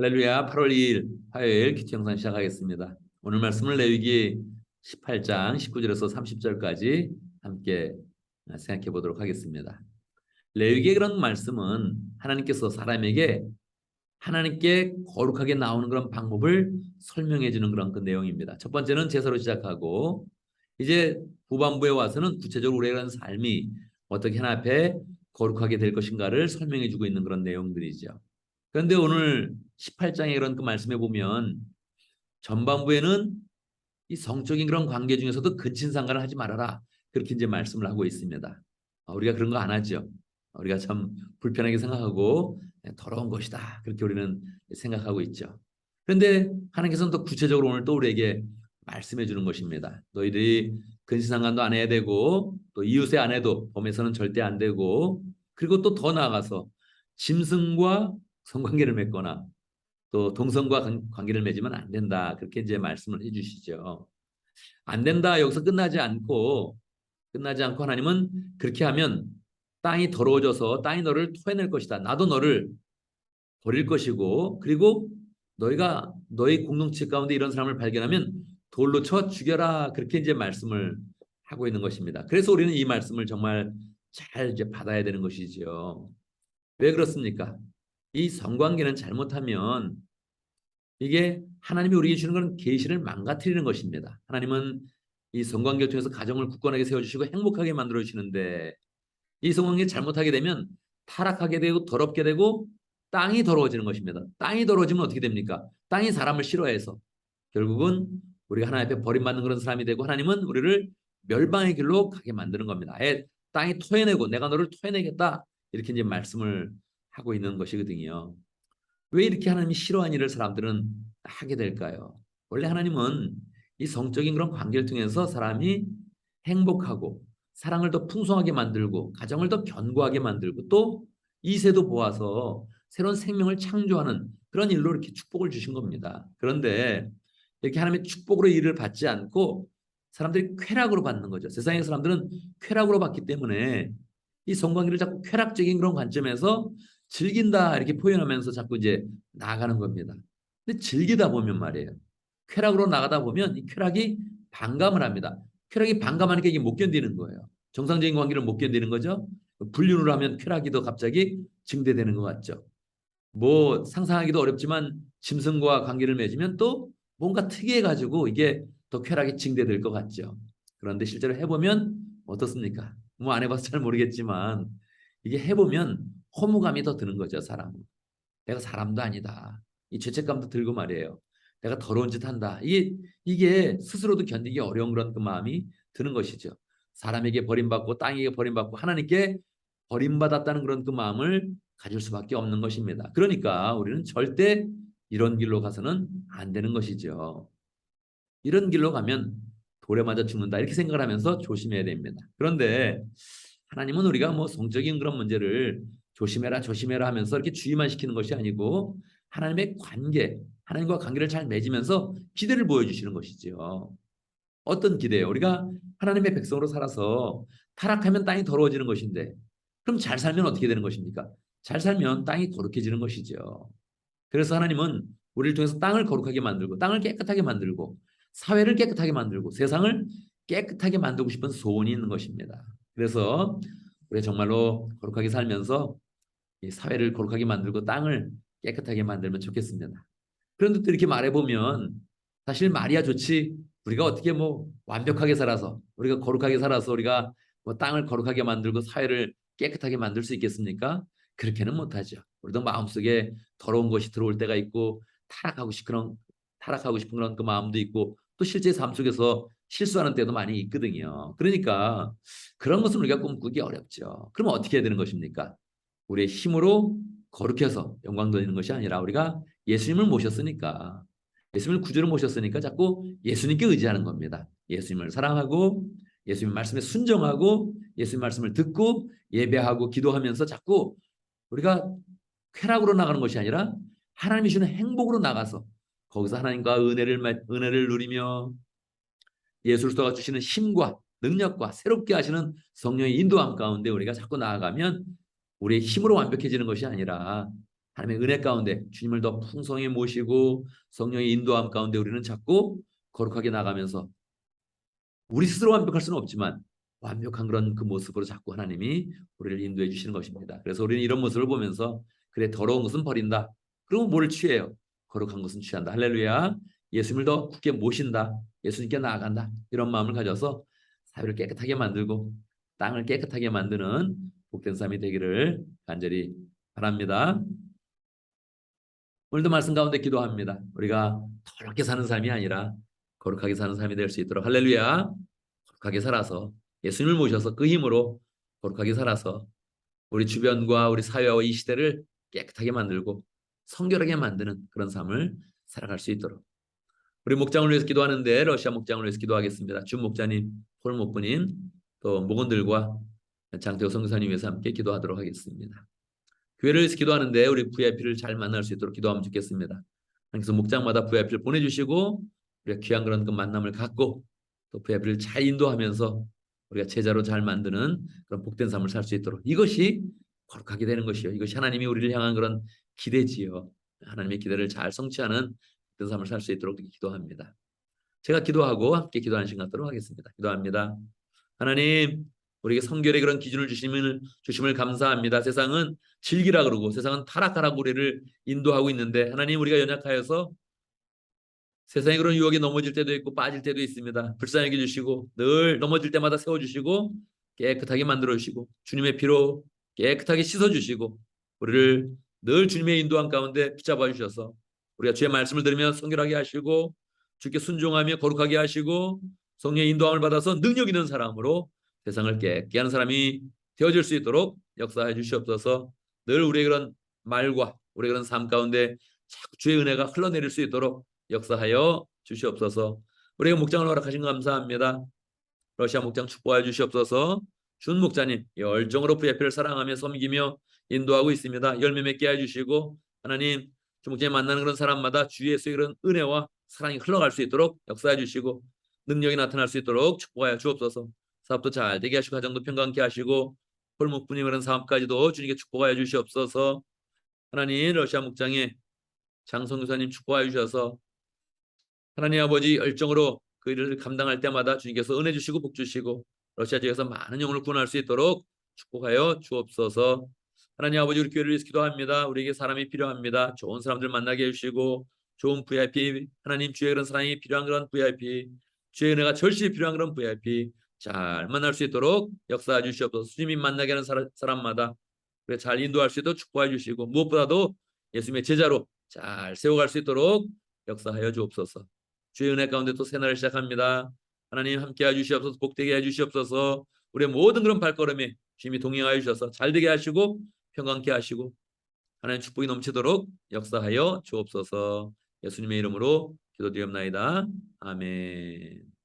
할렐루야. 8월 2일 화요일 기초 영상 시작하겠습니다. 오늘 말씀을 레위기 18장 19절에서 30절까지 함께 생각해 보도록 하겠습니다. 레위기의 그런 말씀은 하나님께서 사람에게 하나님께 거룩하게 나오는 그런 방법을 설명해 주는 그런 그 내용입니다. 첫 번째는 제사로 시작하고 이제 후반부에 와서는 구체적으로 우리의 그런 삶이 어떻게 하나님 앞에 거룩하게 될 것인가를 설명해 주고 있는 그런 내용들이죠. 그런데 오늘 18장의 그런 그 말씀에 보면 전반부에는 이 성적인 그런 관계 중에서도 근친상간을 하지 말아라. 그렇게 이제 말씀을 하고 있습니다. 우리가 그런 거 안 하죠. 우리가 참 불편하게 생각하고 더러운 것이다. 그렇게 우리는 생각하고 있죠. 그런데 하나님께서는 또 구체적으로 오늘 또 우리에게 말씀해 주는 것입니다. 너희들이 근친상간도 안 해야 되고 또 이웃의 아내도 범해서는 절대 안 되고 그리고 또 더 나아가서 짐승과 성관계를 맺거나 또 동성과 관계를 맺으면 안 된다. 그렇게 이제 말씀을 해주시죠. 안 된다. 여기서 끝나지 않고 하나님은 그렇게 하면 땅이 더러워져서 땅이 너를 토해낼 것이다. 나도 너를 버릴 것이고 그리고 너희가 너희 공동체 가운데 이런 사람을 발견하면 돌로 쳐 죽여라. 그렇게 이제 말씀을 하고 있는 것입니다. 그래서 우리는 이 말씀을 정말 잘 이제 받아야 되는 것이죠. 왜 그렇습니까? 이 성관계는 잘못하면 이게 하나님이 우리에게 주는 그런 계시를 망가뜨리는 것입니다. 하나님은 이 성관계를 통해서 가정을 굳건하게 세워주시고 행복하게 만들어주시는데 이 성관계 잘못하게 되면 타락하게 되고 더럽게 되고 땅이 더러워지는 것입니다. 땅이 더러워지면 어떻게 됩니까? 땅이 사람을 싫어해서 결국은 우리가 하나님 앞에 버림받는 그런 사람이 되고 하나님은 우리를 멸망의 길로 가게 만드는 겁니다. 아예 땅이 토해내고 내가 너를 토해내겠다 이렇게 이제 말씀을 하고 있는 것이거든요. 왜 이렇게 하나님이 싫어하는 일을 사람들은 하게 될까요? 원래 하나님은 이 성적인 그런 관계를 통해서 사람이 행복하고 사랑을 더 풍성하게 만들고 가정을 더 견고하게 만들고 또 이세도 보아서 새로운 생명을 창조하는 그런 일로 이렇게 축복을 주신 겁니다. 그런데 이렇게 하나님의 축복으로 일을 받지 않고 사람들이 쾌락으로 받는 거죠. 세상의 사람들은 쾌락으로 받기 때문에 이 성관계를 자꾸 쾌락적인 그런 관점에서 즐긴다 이렇게 표현하면서 자꾸 이제 나아가는 겁니다. 근데 즐기다 보면 말이에요. 쾌락으로 나가다 보면 이 쾌락이 반감을 합니다. 쾌락이 반감하니까 이게 못 견디는 거예요. 정상적인 관계를 못 견디는 거죠. 불륜으로 하면 쾌락이 더 갑자기 증대되는 것 같죠. 뭐 상상하기도 어렵지만 짐승과 관계를 맺으면 또 뭔가 특이해가지고 이게 더 쾌락이 증대될 것 같죠. 그런데 실제로 해보면 어떻습니까? 뭐 안 해봐서 잘 모르겠지만 이게 해보면 허무감이 더 드는 거죠, 사람은. 내가 사람도 아니다. 이 죄책감도 들고 말이에요. 내가 더러운 짓 한다. 이게 스스로도 견디기 어려운 그런 그 마음이 드는 것이죠. 사람에게 버림받고 땅에게 버림받고 하나님께 버림받았다는 그런 그 마음을 가질 수밖에 없는 것입니다. 그러니까 우리는 절대 이런 길로 가서는 안 되는 것이죠. 이런 길로 가면 돌에 맞아 죽는다 이렇게 생각을 하면서 조심해야 됩니다. 그런데 하나님은 우리가 뭐 성적인 그런 문제를 조심해라 조심해라 하면서 이렇게 주의만 시키는 것이 아니고 하나님의 관계, 하나님과 관계를 잘 맺으면서 기대를 보여주시는 것이죠. 어떤 기대예요? 우리가 하나님의 백성으로 살아서 타락하면 땅이 더러워지는 것인데 그럼 잘 살면 어떻게 되는 것입니까? 잘 살면 땅이 거룩해지는 것이죠. 그래서 하나님은 우리를 통해서 땅을 거룩하게 만들고 땅을 깨끗하게 만들고 사회를 깨끗하게 만들고 세상을 깨끗하게 만들고 싶은 소원이 있는 것입니다. 그래서 우리 정말로 거룩하게 살면서 이 사회를 거룩하게 만들고 땅을 깨끗하게 만들면 좋겠습니다. 그런데 또 이렇게 말해보면 사실 말이야 좋지 우리가 어떻게 뭐 완벽하게 살아서 우리가 거룩하게 살아서 우리가 뭐 땅을 거룩하게 만들고 사회를 깨끗하게 만들 수 있겠습니까? 그렇게는 못하죠. 우리도 마음속에 더러운 것이 들어올 때가 있고 타락하고 싶은 그런 그 마음도 있고 또 실제 삶 속에서 실수하는 때도 많이 있거든요. 그러니까 그런 것은 우리가 꿈꾸기 어렵죠. 그러면 어떻게 해야 되는 것입니까? 우리의 힘으로 거룩해서 영광 돌리는 것이 아니라 우리가 예수님을 모셨으니까 예수님을 구주로 모셨으니까 자꾸 예수님께 의지하는 겁니다. 예수님을 사랑하고 예수님 말씀에 순종하고 예수님 말씀을 듣고 예배하고 기도하면서 자꾸 우리가 쾌락으로 나가는 것이 아니라 하나님이 주는 행복으로 나가서 거기서 하나님과 은혜를 누리며 예수 그리스도가 주시는 힘과 능력과 새롭게 하시는 성령의 인도함 가운데 우리가 자꾸 나아가면 우리의 힘으로 완벽해지는 것이 아니라 하나님의 은혜 가운데 주님을 더 풍성히 모시고 성령의 인도함 가운데 우리는 자꾸 거룩하게 나가면서 우리 스스로 완벽할 수는 없지만 완벽한 그런 그 모습으로 자꾸 하나님이 우리를 인도해 주시는 것입니다. 그래서 우리는 이런 모습을 보면서 그래 더러운 것은 버린다. 그러면 뭐를 취해요? 거룩한 것은 취한다. 할렐루야. 예수님을 더 굳게 모신다. 예수님께 나아간다. 이런 마음을 가져서 사회를 깨끗하게 만들고 땅을 깨끗하게 만드는 복된 삶이 되기를 간절히 바랍니다. 오늘도 말씀 가운데 기도합니다. 우리가 더럽게 사는 삶이 아니라 거룩하게 사는 삶이 될 수 있도록 할렐루야. 거룩하게 살아서 예수님을 모셔서 그 힘으로 거룩하게 살아서 우리 주변과 우리 사회와 이 시대를 깨끗하게 만들고 성결하게 만드는 그런 삶을 살아갈 수 있도록 우리 목장을 위해서 기도하는데 러시아 목장을 위해서 기도하겠습니다. 준 목자님, 폴 목부님, 또 목원들과 장태호 선교사님 위해서 함께 기도하도록 하겠습니다. 교회를 위해서 기도하는데 우리 VIP를 잘 만날 수 있도록 기도하면 좋겠습니다. 그래서 목장마다 VIP를 보내주시고 우리가 귀한 그런 그 만남을 갖고 또 VIP를 잘 인도하면서 우리가 제자로 잘 만드는 그런 복된 삶을 살 수 있도록 이것이 거룩하게 되는 것이요. 이것이 하나님이 우리를 향한 그런 기대지요. 하나님의 기대를 잘 성취하는 복된 삶을 살 수 있도록 기도합니다. 제가 기도하고 함께 기도하는 시간 갖도록 하겠습니다. 기도합니다. 하나님, 우리에게 성결의 그런 기준을 주심을 감사합니다. 세상은 즐기라 그러고 세상은 타락하라고 우리를 인도하고 있는데 하나님 우리가 연약하여서 세상에 그런 유혹에 넘어질 때도 있고 빠질 때도 있습니다. 불쌍히 여겨주시고 늘 넘어질 때마다 세워주시고 깨끗하게 만들어주시고 주님의 피로 깨끗하게 씻어주시고 우리를 늘 주님의 인도함 가운데 붙잡아 주셔서 우리가 주의 말씀을 들으며 성결하게 하시고 주께 순종하며 거룩하게 하시고 성령의 인도함을 받아서 능력 있는 사람으로 세상을 깨끗게 하는 사람이 되어질 수 있도록 역사해 주시옵소서. 늘 우리의 그런 말과 우리의 그런 삶 가운데 자꾸 주의 은혜가 흘러내릴 수 있도록 역사하여 주시옵소서. 우리가 목장을 허락하신 거 감사합니다. 러시아 목장 축복하여 주시옵소서. 준 목자님 열정으로 VIP를 사랑하며 섬기며 인도하고 있습니다. 열매 맺게 해주시고 하나님 주 목자님 만나는 그런 사람마다 주 예수의 그런 은혜와 사랑이 흘러갈 수 있도록 역사해 주시고 능력이 나타날 수 있도록 축복하여 주옵소서. 사업도 잘 되게 하시고 가정도 평강케 하시고 홀목분이 그런 사업까지도 주님께 축복하여 주시옵소서. 하나님 러시아 목장에 장성교사님 축복하여 주셔서 하나님 아버지 열정으로 그 일을 감당할 때마다 주님께서 은혜 주시고 복 주시고 러시아 지역에서 많은 영혼을 구원할 수 있도록 축복하여 주옵소서. 하나님 아버지 우리 교회를 위해서 기도합니다. 우리에게 사람이 필요합니다. 좋은 사람들 만나게 해주시고 좋은 VIP 하나님 주의 그런 사랑이 필요한 그런 VIP 주의 은혜가 절실히 필요한 그런 VIP 잘 만날 수 있도록 역사해 주시옵소서. 주님이 만나게 하는 사람마다 잘 인도할 수 있도록 축복해 주시고 무엇보다도 예수님의 제자로 잘 세워갈 수 있도록 역사하여 주옵소서. 주의 은혜 가운데 또 새날을 시작합니다. 하나님 함께 해주시옵소서. 복되게 해주시옵소서. 우리의 모든 그런 발걸음에 주님이 동행하여 주셔서 잘되게 하시고 평강케 하시고 하나님 축복이 넘치도록 역사하여 주옵소서. 예수님의 이름으로 기도드리옵나이다. 아멘.